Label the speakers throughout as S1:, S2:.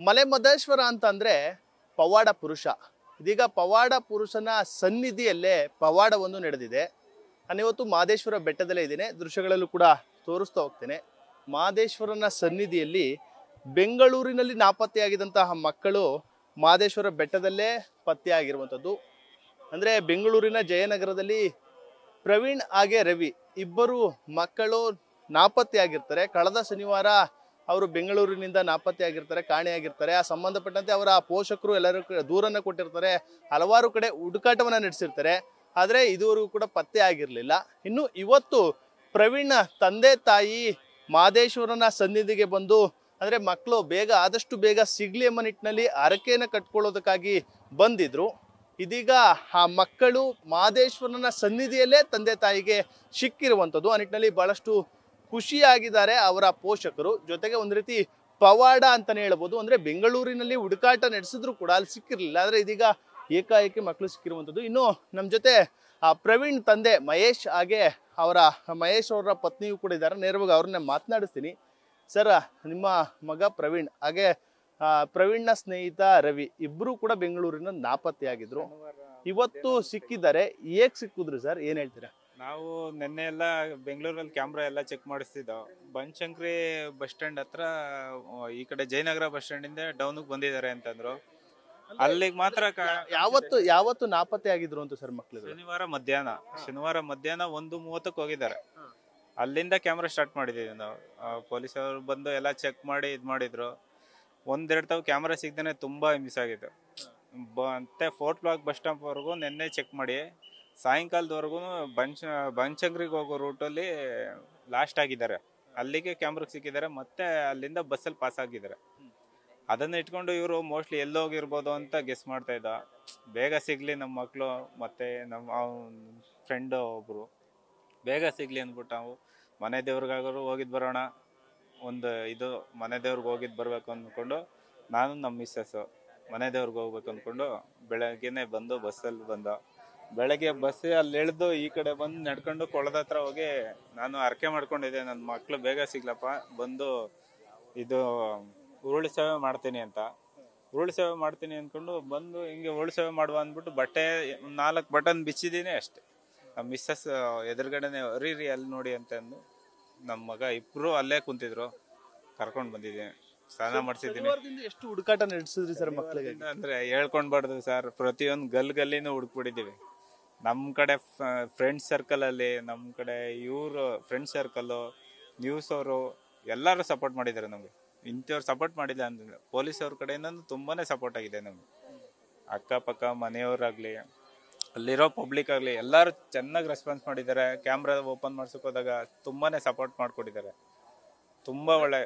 S1: ಮಲೆಮಹದೇಶ್ವರ ಅಂತಂದ್ರೆ ಪವಾಡ ಪುರುಷ. ಇದೀಗ ಪವಾಡ ಪುರುಷನ ಸನ್ನಿಧಿಯಲ್ಲೇ ಪವಾಡವೊಂದು ನಡೆದಿದೆ. ನಾನಿವತ್ತು ಮಹದೇಶ್ವರ ಬೆಟ್ಟದಲ್ಲೇ ಇದ್ದೇನೆ, ದೃಶ್ಯಗಳಲ್ಲೂ ಕೂಡ ತೋರಿಸ್ತಾ ಹೋಗ್ತೇನೆ. ಮಹದೇಶ್ವರನ ಸನ್ನಿಧಿಯಲ್ಲಿ ಬೆಂಗಳೂರಿನಲ್ಲಿ ನಾಪತ್ತೆಯಾಗಿದ್ದಂತಹ ಮಕ್ಕಳು ಮಹದೇಶ್ವರ ಬೆಟ್ಟದಲ್ಲೇ ಪತ್ತೆಯಾಗಿರುವಂಥದ್ದು. ಅಂದರೆ ಬೆಂಗಳೂರಿನ ಜಯನಗರದಲ್ಲಿ ಪ್ರವೀಣ್ ಹಾಗೆ ರವಿ ಇಬ್ಬರು ಮಕ್ಕಳು ನಾಪತ್ತೆಯಾಗಿರ್ತಾರೆ. ಕಳೆದ ಶನಿವಾರ ಅವರು ಬೆಂಗಳೂರಿನಿಂದ ನಾಪತ್ತೆಯಾಗಿರ್ತಾರೆ, ಕಾಣೆಯಾಗಿರ್ತಾರೆ. ಆ ಸಂಬಂಧಪಟ್ಟಂತೆ ಅವರ ಪೋಷಕರು ಎಲ್ಲರೂ ದೂರನ್ನು ಕೊಟ್ಟಿರ್ತಾರೆ, ಹಲವಾರು ಕಡೆ ಹುಡುಕಾಟವನ್ನು ನಡೆಸಿರ್ತಾರೆ. ಆದರೆ ಇದುವರೆಗೂ ಕೂಡ ಪತ್ತೆ ಆಗಿರಲಿಲ್ಲ. ಇನ್ನು ಇವತ್ತು ಪ್ರವೀಣ್ ತಂದೆ ತಾಯಿ ಮಹದೇಶ್ವರನ ಸನ್ನಿಧಿಗೆ ಬಂದು ಅಂದರೆ ಮಕ್ಕಳು ಆದಷ್ಟು ಬೇಗ ಸಿಗ್ಲಿ ಎಂಬ ನಿಟ್ಟಿನಲ್ಲಿ ಹರಕೆಯನ್ನು ಕಟ್ಕೊಳ್ಳೋದಕ್ಕಾಗಿ ಬಂದಿದ್ರು. ಇದೀಗ ಆ ಮಕ್ಕಳು ಮಹದೇಶ್ವರನ ಸನ್ನಿಧಿಯಲ್ಲೇ ತಂದೆ ತಾಯಿಗೆ ಸಿಕ್ಕಿರುವಂಥದ್ದು. ಆ ನಿಟ್ಟಿನಲ್ಲಿ ಬಹಳಷ್ಟು ಖುಷಿಯಾಗಿದ್ದಾರೆ ಅವರ ಪೋಷಕರು. ಜೊತೆಗೆ ಒಂದು ರೀತಿ ಪವಾಡ ಅಂತಾನೆ ಹೇಳ್ಬೋದು. ಅಂದ್ರೆ ಬೆಂಗಳೂರಿನಲ್ಲಿ ಹುಡುಕಾಟ ನಡೆಸಿದ್ರು ಕೂಡ ಅಲ್ಲಿ ಸಿಕ್ಕಿರ್ಲಿಲ್ಲ, ಆದ್ರೆ ಇದೀಗ ಏಕಾಏಕಿ ಮಕ್ಕಳು ಸಿಕ್ಕಿರುವಂಥದ್ದು. ಇನ್ನು ನಮ್ಮ ಜೊತೆ ಆ ಪ್ರವೀಣ್ ತಂದೆ ಮಹೇಶ್ ಹಾಗೆ ಮಹೇಶ್ ಅವರ ಪತ್ನಿಯು ಕೂಡ ಇದ್ದಾರೆ. ನೇರವಾಗಿ ಅವ್ರನ್ನ ಮಾತನಾಡಿಸ್ತೀನಿ. ಸರ್, ನಿಮ್ಮ ಮಗ ಪ್ರವೀಣ್ ಹಾಗೆ ಪ್ರವೀಣ್ನ ಸ್ನೇಹಿತ ರವಿ ಇಬ್ರು ಕೂಡ ಬೆಂಗಳೂರಿನ ನಾಪತ್ತೆಯಾಗಿದ್ರು. ಇವತ್ತು ಸಿಕ್ಕಿದ್ದಾರೆ. ಹೇಗ್ ಸಿಕ್ಕಿದ್ರು ಸರ್, ಏನ್ ಹೇಳ್ತೀರಾ?
S2: ನಾವು ನಿನ್ನೆ ಎಲ್ಲ ಬೆಂಗಳೂರಲ್ಲಿ ಕ್ಯಾಮ್ರಾ ಎಲ್ಲ ಚೆಕ್ ಮಾಡಿಸ್ತಿದ್ದೋ. ಬನಶಂಕರಿ ಬಸ್ ಸ್ಟ್ಯಾಂಡ್ ಹತ್ರ ಈ ಕಡೆ ಜಯನಗರ ಬಸ್ ಸ್ಟ್ಯಾಂಡ್ ಇಂದ ಡೌನ್ಗೆ ಬಂದಿದ್ದಾರೆ ಅಂತಂದ್ರು. ಅಲ್ಲಿಗೆ ಮಾತ್ರ
S1: ಯಾವತ್ತು ನಾಪತ್ತೆ ಆಗಿದ್ರು ಅಂತ ಸರ್ ಮಕ್ಳು?
S2: ಶನಿವಾರ ಮಧ್ಯಾಹ್ನ 1:30 ಹೋಗಿದ್ದಾರೆ. ಅಲ್ಲಿಂದ ಕ್ಯಾಮ್ರಾ ಸ್ಟಾರ್ಟ್ ಮಾಡಿದೀವಿ ನಾವು. ಪೊಲೀಸರು ಬಂದು ಎಲ್ಲ ಚೆಕ್ ಮಾಡಿ ಇದ್ ಮಾಡಿದ್ರು. ಒಂದೆರಡು ತಾವು ಕ್ಯಾಮ್ರಾ ಸಿಗ್ದೇನೆ ತುಂಬಾ ಮಿಸ್ ಆಗಿತ್ತು. ಮತ್ತೆ ಫೋರ್ಟ್ ಬ್ಲಾಕ್ ಬಸ್ ಸ್ಟಾಪ್ ವರೆಗೂ ನಿನ್ನೆ ಚೆಕ್ ಮಾಡಿ ಸಾಯಂಕಾಲದವರೆಗೂ ಬನಶಂಕರಿಗೆ ಹೋಗೋ ರೂಟಲ್ಲಿ ಲಾಸ್ಟ್ ಆಗಿದ್ದಾರೆ. ಅಲ್ಲಿಗೆ ಕ್ಯಾಮ್ರಾಗೆ ಸಿಕ್ಕಿದ್ದಾರೆ. ಮತ್ತೆ ಅಲ್ಲಿಂದ ಬಸ್ಸಲ್ಲಿ ಪಾಸ್ ಆಗಿದ್ದಾರೆ. ಅದನ್ನ ಇಟ್ಕೊಂಡು ಇವರು ಮೋಸ್ಟ್ಲಿ ಎಲ್ಲೋಗಿರ್ಬೋದು ಅಂತ ಗೆಸ್ ಮಾಡ್ತಾ ಇದ್ದ. ಬೇಗ ಸಿಗ್ಲಿ ನಮ್ಮ ಮಕ್ಕಳು ಮತ್ತೆ ನಮ್ಮ ಫ್ರೆಂಡ್ ಒಬ್ರು ಬೇಗ ಸಿಗ್ಲಿ ಅಂದ್ಬಿಟ್ಟು ನಾವು ಮನೆ ದೇವ್ರಿಗಾದ್ರು ಹೋಗಿದ್ ಬರೋಣ, ಮನೆ ದೇವ್ರಿಗೆ ಹೋಗಿದ್ ಬರ್ಬೇಕು ಅಂದ್ಕೊಂಡು ನಾನು ನಮ್ಮ ಮಿಸ್ಸಸ್ ಮನೆ ದೇವ್ರಿಗೆ ಹೋಗ್ಬೇಕು ಅಂದ್ಕೊಂಡು ಬೆಳಗ್ಗೆನೆ ಬಂದು ಬಸ್ಸಲ್ಲಿ ಬೆಳಗ್ಗೆ ಬಸ್ ಅಲ್ಲಿ ಎಳ್ದು ಈ ಕಡೆ ಬಂದು ನಡ್ಕೊಂಡು ಕೊಳದ ಹತ್ರ ಹೋಗಿ ನಾನು ಹರಕೆ ಮಾಡ್ಕೊಂಡಿದ್ದೆ, ನನ್ನ ಮಕ್ಳು ಬೇಗ ಸಿಗ್ಲಪ್ಪ, ಬಂದು ಇದು ಉರುಳು ಸೇವೆ ಮಾಡ್ತೀನಿ ಅಂತ. ಉರುಳು ಸೇವೆ ಮಾಡ್ತೀನಿ ಅಂದ್ಕೊಂಡು ಬಂದು ಹಿಂಗೆ ಉರುಳು ಸೇವೆ ಮಾಡುವ ಅಂದ್ಬಿಟ್ಟು 4 ಬಟನ್ ಬಿಚ್ಚಿದೀನಿ ಅಷ್ಟೇ. ನಮ್ಮ ಮಿಸ್ಸಸ್ ಎದುರುಗಡೆನೆ ರೀ ಅಲ್ಲಿ ನೋಡಿ ಅಂತ ಅಂದು ನಮ್ಮ ಮಗ ಇಬ್ರು ಅಲ್ಲೇ ಕುಂತಿದ್ರು. ಕರ್ಕೊಂಡ್ ಬಂದಿದ್ದೀನಿ, ಸ್ನಾನ ಮಾಡ್ಸಿದ್ದೀನಿ.
S1: ಎಷ್ಟು ಹುಡುಕಾಟ ನಡೆಸಿದ್ರಿ ಸರ್ ಮಕ್ಕಳಿಗೆ?
S2: ಅಂದ್ರೆ ಹೇಳ್ಕೊಂಡ್ಬಾರ್ದು ಸರ್, ಪ್ರತಿಯೊಂದು ಗಲ್ಲಿನೂ ಹುಡುಕ್ಬಿಟ್ಟಿದೀವಿ. ನಮ್ ಕಡೆ ಫ್ರೆಂಡ್ಸ್ ಸರ್ಕಲ್ ಅಲ್ಲಿ, ನಮ್ ಕಡೆ ಇವ್ರು ಫ್ರೆಂಡ್ ಸರ್ಕಲ್, ನ್ಯೂಸ್ ಅವರು ಎಲ್ಲಾರು ಸಪೋರ್ಟ್ ಮಾಡಿದ್ದಾರೆ ನಮ್ಗೆ. ಇಂಥವ್ರು ಸಪೋರ್ಟ್ ಮಾಡಿಲ್ಲ ಅಂದ್ರೆ ಪೊಲೀಸ್ ಅವ್ರ ಕಡೆಯಿಂದ ತುಂಬಾನೇ ಸಪೋರ್ಟ್ ಆಗಿದೆ ನಮ್ಗೆ. ಅಕ್ಕಪಕ್ಕ ಮನೆಯವ್ರಾಗ್ಲಿ ಅಲ್ಲಿರೋ ಪಬ್ಲಿಕ್ ಆಗ್ಲಿ ಎಲ್ಲಾರು ಚೆನ್ನಾಗಿ ರೆಸ್ಪಾನ್ಸ್ ಮಾಡಿದ್ದಾರೆ. ಕ್ಯಾಮ್ರಾ ಓಪನ್ ಮಾಡ್ಸಕ್ ಹೋದಾಗ ತುಂಬಾನೇ ಸಪೋರ್ಟ್ ಮಾಡ್ಕೊಟ್ಟಿದ್ದಾರೆ. ತುಂಬಾ ಒಳ್ಳೆ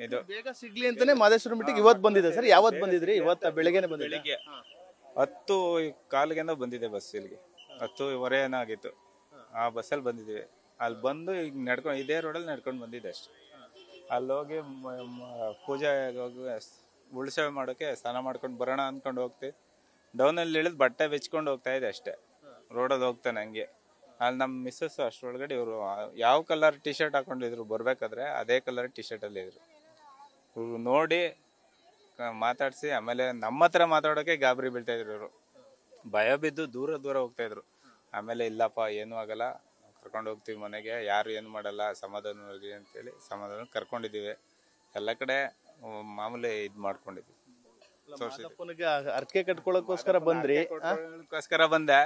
S2: ಇದು.
S1: ಬೇಗ ಸಿಗ್ಲಿ ಅಂತಾನೆ ಮಹದೇಶ್ವರ ಮೀಟಿಂಗ್ ಇವತ್ತು ಬಂದಿದೆ ಸರ್. ಯಾವತ್ತು ಬಂದಿದ್ರಿ? ಇವತ್ತು ಬೆಳಿಗ್ಗೆನೆ ಬಂದಿದೆ.
S2: ಬೆಳಿಗ್ಗೆ 10:15 ಬಂದಿದೆ ಬಸ್. ಇಲ್ಲಿಗೆ 10:15 ಏನಾಗಿತ್ತು. ಆ ಬಸ್ಸಲ್ಲಿ ಬಂದಿದ್ದೀವಿ. ಅಲ್ಲಿ ಬಂದು ಈಗ ನಡ್ಕೊಂಡು ಇದೇ ರೋಡಲ್ಲಿ ನಡ್ಕೊಂಡು ಬಂದಿದ್ದೆ ಅಷ್ಟೇ. ಅಲ್ಲಿ ಹೋಗಿ ಪೂಜೆ ಹೋಗಿ ಉಳ್ಸೇವೆ ಮಾಡೋಕೆ ಸ್ನಾನ ಮಾಡ್ಕೊಂಡು ಬರೋಣ ಅನ್ಕೊಂಡು ಹೋಗ್ತೀವಿ. ಡೌನಲ್ಲಿ ಇಳಿದು ಬಟ್ಟೆ ಬೆಚ್ಕೊಂಡು ಹೋಗ್ತಾ ಇದೆ ಅಷ್ಟೇ. ರೋಡಲ್ಲಿ ಹೋಗ್ತಾನೆ ಹಂಗೆ. ಅಲ್ಲಿ ನಮ್ಮ ಮಿಸ್ಸಸ್ ಅಷ್ಟರೊಳಗಡೆ ಇವರು ಯಾವ ಕಲರ್ ಟಿ ಶರ್ಟ್ ಹಾಕೊಂಡಿದ್ರು ಬರ್ಬೇಕಾದ್ರೆ ಅದೇ ಕಲರ್ ಟಿ ಶರ್ಟ್ ಅಲ್ಲಿ ಇದ್ರು. ಇವ್ರು ನೋಡಿ ಮಾತಾಡ್ಸಿ ಆಮೇಲೆ ನಮ್ಮ ಹತ್ರ ಮಾತಾಡೋಕೆ ಗಾಬರಿ ಬೀಳ್ತಾ ಇದ್ರು. ಇವರು ಭಯ ಬಿದ್ದು ದೂರ ಹೋಗ್ತಾ ಇದ್ರು. ಆಮೇಲೆ ಇಲ್ಲಪ್ಪ ಏನೂ ಆಗಲ್ಲ, ಕರ್ಕೊಂಡು ಹೋಗ್ತೀವಿ ಮನೆಗೆ, ಯಾರು ಏನು ಮಾಡಲ್ಲ, ಸಮಾಧಾನವಾಗಿ ಅಂತೇಳಿ ಸಮಾಧಾನ ಕರ್ಕೊಂಡಿದ್ದೀವಿ. ಎಲ್ಲ ಕಡೆ ಮಾಮೂಲಿ ಇದ್ ಮಾಡ್ಕೊಂಡಿದ್ವಿ.
S1: ಅರ್ಕೆ ಕಟ್ಕೊಳ್ಳೋಕೋಸ್ಕರ ಬಂದ್ರಿ?
S2: ಬಂದೆ,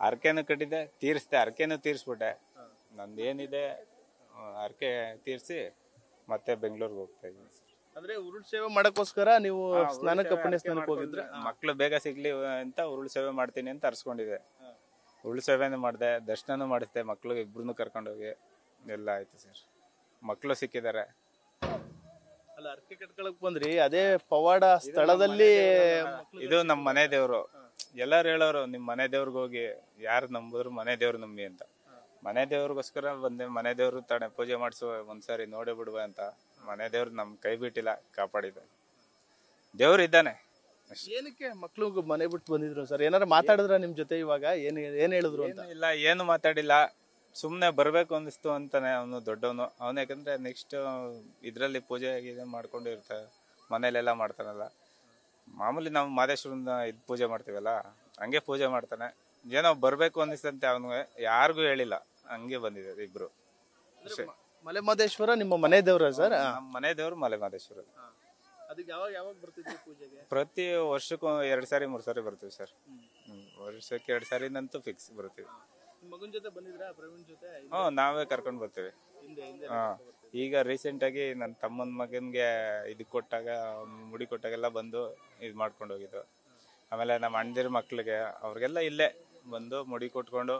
S2: ಅರ್ಕೆನು ಕಟ್ಟಿದ್ದೆ, ತೀರಿಸ್ದೆ, ಅರ್ಕೆನು ತೀರ್ಸ್ಬಿಟ್ಟೆ. ನಂದೇನಿದೆ ಅರ್ಕೆ ತೀರ್ಸಿ ಮತ್ತೆ ಬೆಂಗಳೂರಿಗೆ ಹೋಗ್ತಾ ಇದ್ದೀನಿ.
S1: ಅಂದ್ರೆ ಉರುಳು ಸೇವೆ ಮಾಡಕ್ಕೋಸ್ಕರ ನೀವು ಸ್ನಾನಕ್ಕೆ ಹೋಗಿದ್ರೆ?
S2: ಮಕ್ಳು ಬೇಗ ಸಿಗ್ಲಿ ಅಂತ ಉರುಳು ಸೇವೆ ಮಾಡ್ತೀನಿ ಅಂತ ಅರ್ಸ್ಕೊಂಡಿದೆ. ಉರುಳು ಸೇವೆನೂ ಮಾಡಿದೆ, ದರ್ಶನನೂ ಮಾಡಿಸ್ದೆ, ಮಕ್ಳು ಇಬ್ರು ಕರ್ಕೊಂಡೋಗಿ ಎಲ್ಲ ಆಯ್ತು ಸರ್. ಮಕ್ಳು ಸಿಕ್ಕಿದ್ದಾರೆ.
S1: ಅಲ್ಲ, ಅರ್ಕೆ ಕಟ್ಕೊಳಕ್ ಬಂದ್ರಿ, ಅದೇ ಪವಾಡ ಸ್ಥಳದಲ್ಲಿ.
S2: ಇದು ನಮ್ಮ ಮನೆ ದೇವ್ರು. ಎಲ್ಲಾರು ಹೇಳೋರು ನಿಮ್ ಮನೆ ದೇವ್ರಿಗೆ ಹೋಗಿ, ಯಾರು ನಂಬಿದ್ರು ಮನೆ ದೇವ್ರು ನಂಬಿ ಅಂತ. ಮನೆ ದೇವ್ರಿಗೋಸ್ಕರ ಬಂದೆ. ಮನೆ ದೇವ್ರು ತಾನೆ ಪೂಜೆ ಮಾಡಿಸುವ, ಒಂದ್ಸಾರಿ ನೋಡೇ ಬಿಡುವ ಅಂತ. ಮನೆ ದೇವ್ರು ನಮ್ ಕೈ ಬಿಟ್ಟಿಲ್ಲ, ಕಾಪಾಡಿದ ದೇವ್ರು ಇದ್ದಾನೆ.
S1: ಏನಕ್ಕೆ ಮಕ್ಳು ಮನೆ ಬಿಟ್ಟು ಬಂದಿದ್ರು ಸರ್? ಏನಾರ ಮಾತಾಡಿದ್ರ ನಿಮ್ ಜೊತೆ? ಇವಾಗ ಏನ್ ಹೇಳಿದ್ರು ಅಂತ?
S2: ಇಲ್ಲ, ಏನು ಮಾತಾಡಿಲ್ಲ. ಸುಮ್ನೆ ಬರ್ಬೇಕು ಅನ್ನಿಸ್ತು ಅಂತಾನೆ. ಅವನು ದೊಡ್ಡವನು ಅವನು, ಯಾಕಂದ್ರೆ ನೆಕ್ಸ್ಟ್ ಇದ್ರಲ್ಲಿ ಪೂಜೆ ಮಾಡ್ಕೊಂಡಿರ್ತಾರೆ, ಮನೇಲೆಲ್ಲ ಮಾಡ್ತಾನಲ್ಲ. ಮಾಮೂಲಿ ನಾವು ಮಾದೇಶ್ವರನ ಇದು ಪೂಜೆ ಮಾಡ್ತೀವಲ್ಲ ಹಂಗೆ ಪೂಜೆ ಮಾಡ್ತಾನೆ. ಏನೋ ಬರ್ಬೇಕು ಅನ್ನಿಸ್ತಂತೆ ಅವನಿಗೆ, ಯಾರಿಗೂ ಹೇಳಿಲ್ಲ, ಹಂಗೆ ಬಂದಿದೆ ಇಬ್ರು ಅಷ್ಟೇ.
S1: ಮಲೆಮಹದೇಶ್ವರ ನಿಮ್ಮ ಮನೆ ದೇವ್ರ ಸರ್?
S2: ನಮ್ಮ ಮನೆ ದೇವ್ರು ಮಲೆಮಹದೇಶ್ವರ.
S1: ಅದಕ್ಕೆ ಯಾವಾಗ ಯಾವಾಗ ಬರ್ತಿದ್ವಿ ಪೂಜೆಗೆ?
S2: ಪ್ರತಿ ವರ್ಷಕ್ಕೂ 2 ಸಾರಿ 3 ಸಾರಿ ಬರ್ತೀವಿ ಸರ್. ವರ್ಷಕ್ಕೆ 2 ಸಾರಿನಂತೂ ಫಿಕ್ಸ್ ಬರ್ತೀವಿ.
S1: ಮಗನ ಜೊತೆ ಬಂದಿದ್ರಾ ಪ್ರವೀಣ್ ಜೊತೆ?
S2: ನಾವೇ ಕರ್ಕೊಂಡ್ ಬರ್ತೀವಿ. ಈಗ ರೀಸೆಂಟ್ ಆಗಿ ನನ್ನ ತಮ್ಮನ ಮಗನ್ಗೆ ಇದು ಕೊಟ್ಟಾಗ, ಮುಡಿ ಕೊಟ್ಟಾಗೆಲ್ಲ ಬಂದು ಇದು ಮಾಡ್ಕೊಂಡು ಹೋಗಿದ್ದು. ಆಮೇಲೆ ನಮ್ಮ ಅಣ್ಣದಿರ ಮಕ್ಳಿಗೆ ಅವ್ರಿಗೆಲ್ಲ ಇಲ್ಲೇ ಬಂದು ಮುಡಿ ಕೊಟ್ಕೊಂಡು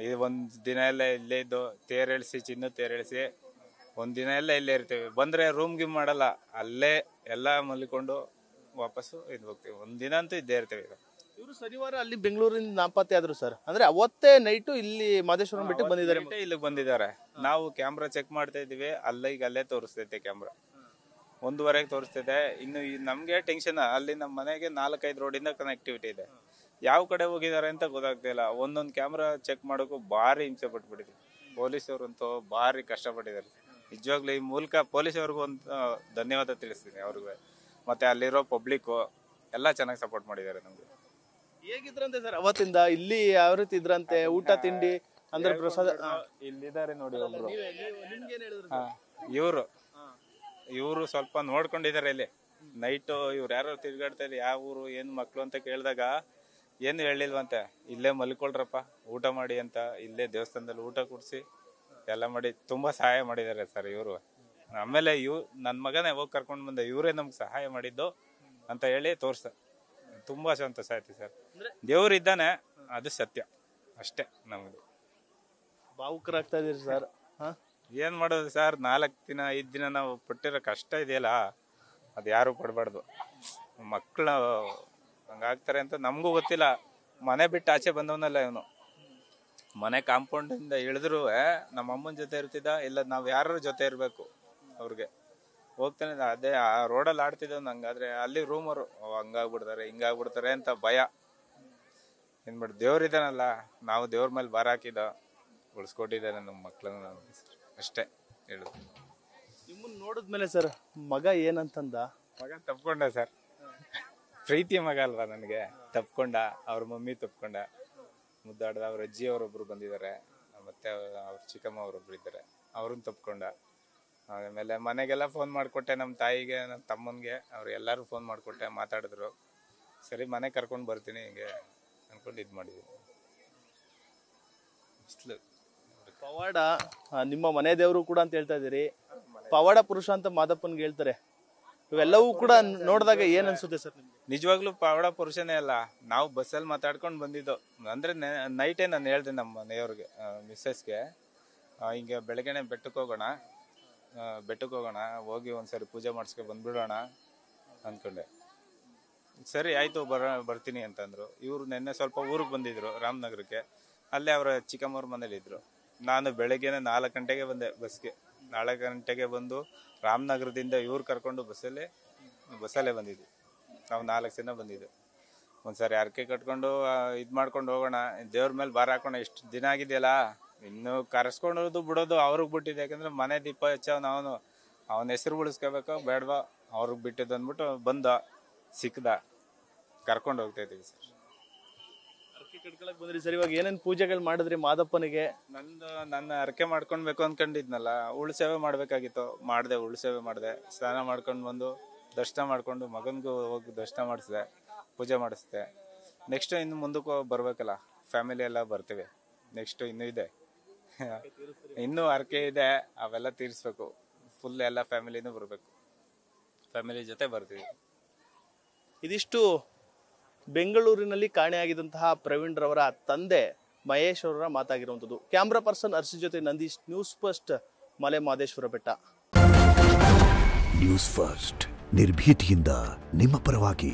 S2: ಇದು ಒಂದ್ ದಿನ ಎಲ್ಲ ಇಲ್ಲೇ ಇದ್ದು ತೇರೆಳಿಸಿ, ಚಿನ್ನ ತೇರೆಳಿಸಿ ಒಂದಿನ ಎಲ್ಲ ಇಲ್ಲೇ ಇರ್ತೀವಿ. ಬಂದ್ರೆ ರೂಮ್ ಗಿಮ್ ಮಾಡಲ್ಲ, ಅಲ್ಲೇ ಎಲ್ಲ ಮಲ್ಕೊಂಡು ವಾಪಸ್ಸು ಇದು ಹೋಗ್ತೀವಿ. ಒಂದಿನ ಅಂತೂ ಇದ್ದೇ ಇರ್ತೀವಿ.
S1: ಇವರು ಶನಿವಾರ ಅಲ್ಲಿ ಬೆಂಗಳೂರಿಂದ ನಾಪತ್ತೆ ಆದ್ರು ಸರ್, ಅಂದ್ರೆ ಅವತ್ತೇ ನೈಟು ಇಲ್ಲಿ ಮಹದೇಶ್ವರನ ಬೆಟ್ಟಕ್ಕೆ ಬಂದಿದ್ದಾರೆ.
S2: ಇಲ್ಲಿಗೆ ಬಂದಿದ್ದಾರೆ. ನಾವು ಕ್ಯಾಮ್ರಾ ಚೆಕ್ ಮಾಡ್ತಾ ಇದೀವಿ, ಅಲ್ಲೇ ತೋರಿಸ್ತೈತೆ ಕ್ಯಾಮ್ರಾ. 1:15 ತೋರಿಸ್ತೈತೆ. ಇನ್ನು ನಮ್ಗೆ ಟೆನ್ಷನ್, ಅಲ್ಲಿ ನಮ್ಮ ಮನೆಗೆ 4-5 ರೋಡಿಂದ ಕನೆಕ್ಟಿವಿಟಿ ಇದೆ. ಯಾವ ಕಡೆ ಹೋಗಿದ್ದಾರೆ ಅಂತ ಗೊತ್ತಾಗ್ತಿಲ್ಲ. ಒಂದೊಂದು ಕ್ಯಾಮ್ರಾ ಚೆಕ್ ಮಾಡೋಕ್ಕೂ ಭಾರಿ ಹಿಂಸೆ ಪಟ್ಬಿಟ್ಟಿದ್ವಿ. ಪೊಲೀಸವ್ರಂತೂ ಭಾರಿ ಕಷ್ಟಪಟ್ಟಿದ್ದಾರೆ. ನಿಜವಾಗ್ಲೂ ಈ ಮೂಲಕ ಪೊಲೀಸವ್ರಿಗೂ ಒಂದು ಧನ್ಯವಾದ ತಿಳಿಸ್ತೀನಿ ಅವ್ರಿಗೆ. ಮತ್ತೆ ಅಲ್ಲಿರೋ ಪಬ್ಲಿಕ್ಕು ಎಲ್ಲ ಚೆನ್ನಾಗಿ ಸಪೋರ್ಟ್ ಮಾಡಿದ್ದಾರೆ ನಮ್ಗೆ.
S1: ಹೇಗಿದ್ರಂತೆ ಸರ್ ಅವತ್ತಿಂದ? ಇಲ್ಲಿ ಯಾವ ರೀತಿ ಇದ್ರಂತೆ? ಊಟ ತಿಂಡಿ ಅಂದ್ರೆ ಪ್ರಸಾದ?
S2: ಇಲ್ಲಿದ್ದಾರೆ ನೋಡಿ ಒಬ್ರು, ಇವರು ಸ್ವಲ್ಪ ನೋಡ್ಕೊಂಡಿದ್ದಾರೆ. ಇಲ್ಲಿ ನೈಟು ಇವ್ರು ಯಾರು ತಿರ್ಗಾಡ್ತಾ ಇಲ್ಲ, ಯಾವ ಊರು ಏನು ಮಕ್ಳು ಅಂತ ಕೇಳಿದಾಗ ಏನು ಹೇಳಿಲ್ವಂತೆ. ಇಲ್ಲೇ ಮಲ್ಕೊಳ್ರಪ್ಪ, ಊಟ ಮಾಡಿ ಅಂತ ಇಲ್ಲೇ ದೇವಸ್ಥಾನದಲ್ಲಿ ಊಟ ಕೊಡ್ಸಿ ಎಲ್ಲ ಮಾಡಿ ತುಂಬಾ ಸಹಾಯ ಮಾಡಿದ್ದಾರೆ ಸರ್ ಇವರು. ಆಮೇಲೆ ನನ್ನ ಮಗನೇ ಹೋಗಿ ಕರ್ಕೊಂಡು ಬಂದೆ, ಇವರೇ ನಮ್ಗೆ ಸಹಾಯ ಮಾಡಿದ್ದು ಅಂತ ಹೇಳಿ ತೋರ್ಸ. ತುಂಬಾ ಸಂತೋಷ ಆಯ್ತು ಸರ್. ದೇವ್ರು ಇದ್ದಾನೆ, ಅದು ಸತ್ಯ ಅಷ್ಟೇ. ನಮ್ದು
S1: ಭಾವುಕರಾಗ್ತಾ ಇದೀರಿ ಸರ್.
S2: ಏನ್ ಮಾಡೋದು ಸರ್, 4 ದಿನ 5 ದಿನ ನಾವು ಪಟ್ಟಿರೋ ಕಷ್ಟ ಇದೆಯಲ್ಲ, ಅದು ಯಾರು ಪಡಬಾರ್ದು. ಮಕ್ಕಳು ಹಂಗಾಗ್ತಾರೆ ಅಂತ ನಮಗೂ ಗೊತ್ತಿಲ್ಲ. ಮನೆ ಬಿಟ್ಟು ಆಚೆ ಬಂದವನಲ್ಲ ಇವನು. ಮನೆ ಕಾಂಪೌಂಡ್ ಇಂದ ಇಳಿದ್ರು ನಮ್ಮ ಅಮ್ಮನ ಜೊತೆ ಇರ್ತಿದ್ದ, ಇಲ್ಲ ನಾವ್ ಯಾರ ಜೊತೆ ಇರ್ಬೇಕು ಅವ್ರಿಗೆ ಹೋಗ್ತಾನೆ. ಅದೇ ಆ ರೋಡಲ್ಲಿ ಆಡ್ತಿದ್ದವ್ ನಂಗಾದ್ರೆ ಅಲ್ಲಿ ರೂಮರು ಹಂಗಾಗ್ಬಿಡ್ತಾರೆ ಹಿಂಗಾಗ್ಬಿಡ್ತಾರೆ ಅಂತ ಭಯ. ಏನ್ ಮಾಡಿ, ದೇವ್ರಿದಾನಲ್ಲ, ನಾವು ದೇವ್ರ ಮೇಲೆ ಭಾರ ಹಾಕಿದ ಉಳಿಸ್ಕೊಟ್ಟಿದ್ದಾನೆ ನಮ್ಮ ಮಕ್ಳನ್ನ ಅಷ್ಟೇ ಹೇಳುದು.
S1: ನಿಮ್ಮನ್ನ ನೋಡಿದ್ಮೇಲೆ ಸರ್ ಮಗ ಏನಂತಂದ?
S2: ಮಗ ತಪ್ಕೊಂಡ ಸರ್, ಪ್ರೀತಿ ಮಗ ಅಲ್ವಾ ನನಗೆ. ತಪ್ಕೊಂಡ, ಅವ್ರ ಮಮ್ಮಿ ತಪ್ಕೊಂಡ, ಮುದ್ದಾಡ್ದ. ಅವ್ರ ಅಜ್ಜಿ ಅವರೊಬ್ರು ಬಂದಿದ್ದಾರೆ, ಮತ್ತೆ ಅವ್ರ ಚಿಕ್ಕಮ್ಮ ಅವರೊಬ್ರು ಇದ್ದಾರೆ, ಅವ್ರನ್ನ ತಪ್ಕೊಂಡ. ಆಮೇಲೆ ಮನೆಗೆಲ್ಲ ಫೋನ್ ಮಾಡಿಕೊಟ್ಟೆ, ನಮ್ಮ ತಾಯಿಗೆ ನಮ್ಮ ತಮ್ಮನಿಗೆ, ಅವ್ರು ಎಲ್ಲರೂ ಫೋನ್ ಮಾಡಿಕೊಟ್ಟೆ, ಮಾತಾಡಿದ್ರು. ಸರಿ ಮನೆ ಕರ್ಕೊಂಡು ಬರ್ತೀನಿ ಹಿಂಗೆ ಅನ್ಕೊಂಡು ಇದು ಮಾಡಿದ್ವಿ.
S1: ಪವಾಡ ನಿಮ್ಮ ಮನೆ ದೇವರು ಕೂಡ ಅಂತ ಹೇಳ್ತಾ ಇದೀರಿ. ಪವಾಡ ಪುರುಷ ಅಂತ ಮಾದಪ್ಪನ್ಗೆ ಹೇಳ್ತಾರೆ. ಇವೆಲ್ಲವೂ ಕೂಡ ನೋಡಿದಾಗ ಏನ್ ಅನ್ಸುತ್ತೆ ಸರ್ ನಿಮ್ಗೆ?
S2: ನಿಜವಾಗ್ಲೂ ಪವಾಡ ಪುರುಷನೇ ಅಲ್ಲ. ನಾವು ಬಸ್ಸಲ್ಲಿ ಮಾತಾಡ್ಕೊಂಡು ಬಂದಿದ್ದು. ಅಂದ್ರೆ ನೈಟೇ ನಾನು ಹೇಳ್ದೆ ನಮ್ಮ ಮನೆಯವ್ರಿಗೆ, ಮಿಸ್ಸಸ್ಗೆ, ಹಿಂಗೆ ಬೆಳಗ್ಗೆನೆ ಬೆಟ್ಟಕ್ಕೆ ಹೋಗೋಣ, ಹೋಗಿ ಒಂದ್ಸರಿ ಪೂಜೆ ಮಾಡಿಸ್ಕೊ ಬಂದ್ಬಿಡೋಣ ಅಂದ್ಕೊಂಡೆ. ಸರಿ ಆಯ್ತು ಬರ್ತೀನಿ ಅಂತಂದ್ರು. ಇವ್ರು ನೆನ್ನೆ ಸ್ವಲ್ಪ ಊರಿಗೆ ಬಂದಿದ್ರು ರಾಮನಗರಕ್ಕೆ. ಅಲ್ಲೇ ಅವರ ಚಿಕ್ಕಮ್ಮವ್ರ ಮನೇಲಿ ಇದ್ರು. ನಾನು ಬೆಳಗ್ಗೆನೆ 4 ಗಂಟೆಗೆ ಬಂದೆ ಬಸ್ಗೆ. 4 ಗಂಟೆಗೆ ಬಂದು ರಾಮನಗರದಿಂದ ಇವ್ರು ಕರ್ಕೊಂಡು ಬಸ್ಸಲ್ಲೇ ಬಂದಿದ್ವಿ. ನಾವು 4 ಜನ ಬಂದಿದ್ವಿ. ಒಂದ್ಸರಿ ಅರ್ಕೆ ಕಟ್ಕೊಂಡು ಇದು ಮಾಡ್ಕೊಂಡು ಹೋಗೋಣ, ದೇವ್ರ ಮೇಲೆ ಭಾರ ಹಾಕೋಣ. ಇಷ್ಟು ದಿನ ಆಗಿದೆಯಲ್ಲ, ಇನ್ನು ಕರೆಸ್ಕೊಂಡೋದು ಬಿಡೋದು ಅವ್ರಿಗೆ ಬಿಟ್ಟಿದೆ. ಯಾಕಂದ್ರೆ ಮನೆ ದೀಪ ಹಚ್ಚವ್ ಅವನ ಹೆಸರು ಉಳಿಸ್ಕೋಬೇಕೋ ಬೇಡವಾ, ಅವ್ರಿಗೆ ಬಿಟ್ಟಿದ್ದು ಅಂದ್ಬಿಟ್ಟು ಬಂದ, ಸಿಕ್ಕದ, ಕರ್ಕೊಂಡು ಹೋಗ್ತಾ ಇದ್ದೀವಿ ಸರ್.
S1: ಅರ್ಕೆ ಕಟ್ಕೊಳಕ್ ಬಂದ್ರಿ ಸರ್. ಇವಾಗ ಏನೇನ್ ಪೂಜೆಗಳು ಮಾಡಿದ್ರಿ ಮಾದಪ್ಪನಿಗೆ?
S2: ನನ್ನ ಅರ್ಕೆ ಮಾಡ್ಕೊಳ್ಬೇಕು ಅನ್ಕೊಂಡಿದ್ನಲ್ಲ, ಉಳ್ಸೇವೆ ಮಾಡ್ಬೇಕಾಗಿತ್ತು, ಮಾಡಿದೆ. ಉಳ್ಸೇವೆ ಮಾಡಿದೆ, ಸ್ನಾನ ಮಾಡ್ಕೊಂಡು ಬಂದು ದರ್ಶನ ಮಾಡ್ಕೊಂಡು ಮಗನ್ಗೂ ಹೋಗಿ ದರ್ಶನ ಮಾಡಿಸಿದೆ, ಪೂಜೆ ಮಾಡಿಸಿದೆ. ನೆಕ್ಸ್ಟ್ ಇನ್ನು ಮುಂದಕ್ಕೆ ಬರ್ಬೇಕಲ್ಲ, ಫ್ಯಾಮಿಲಿ ಎಲ್ಲ ಬರ್ತೀವಿ. ನೆಕ್ಸ್ಟ್ ಇನ್ನೂ ಇದೆ, ಇನ್ನೂ ಅರ್ಕೆ ಇದೆ, ಅವೆಲ್ಲ ತೀರಿಸ್ಬೇಕು. ಫುಲ್ ಎಲ್ಲ ಫ್ಯಾಮಿಲಿನೂ ಬರ್ಬೇಕು, ಫ್ಯಾಮಿಲಿ ಜೊತೆ ಬರ್ತೀವಿ.
S1: ಇದಿಷ್ಟು ಬೆಂಗಳೂರಿನಲ್ಲಿ ಕಾಣೆಯಾಗಿದ್ದಂತಹ ಪ್ರವೀಣ್ ರವರ ತಂದೆ ಮಹೇಶ್ ಅವರ ಮಾತಾಗಿರುವಂಥದ್ದು. ಕ್ಯಾಮ್ರಾ ಪರ್ಸನ್ ಹರ್ಷಿ ಜೊತೆ ನಂದೀಶ್, ನ್ಯೂಸ್ ಫಸ್ಟ್, ಮಲೆಮಹದೇಶ್ವರ ಬೆಟ್ಟ.
S3: ನ್ಯೂಸ್ ಫಸ್ಟ್ ನಿರ್ಭೀತಿಯಿಂದ ನಿಮ್ಮ ಪರವಾಗಿ.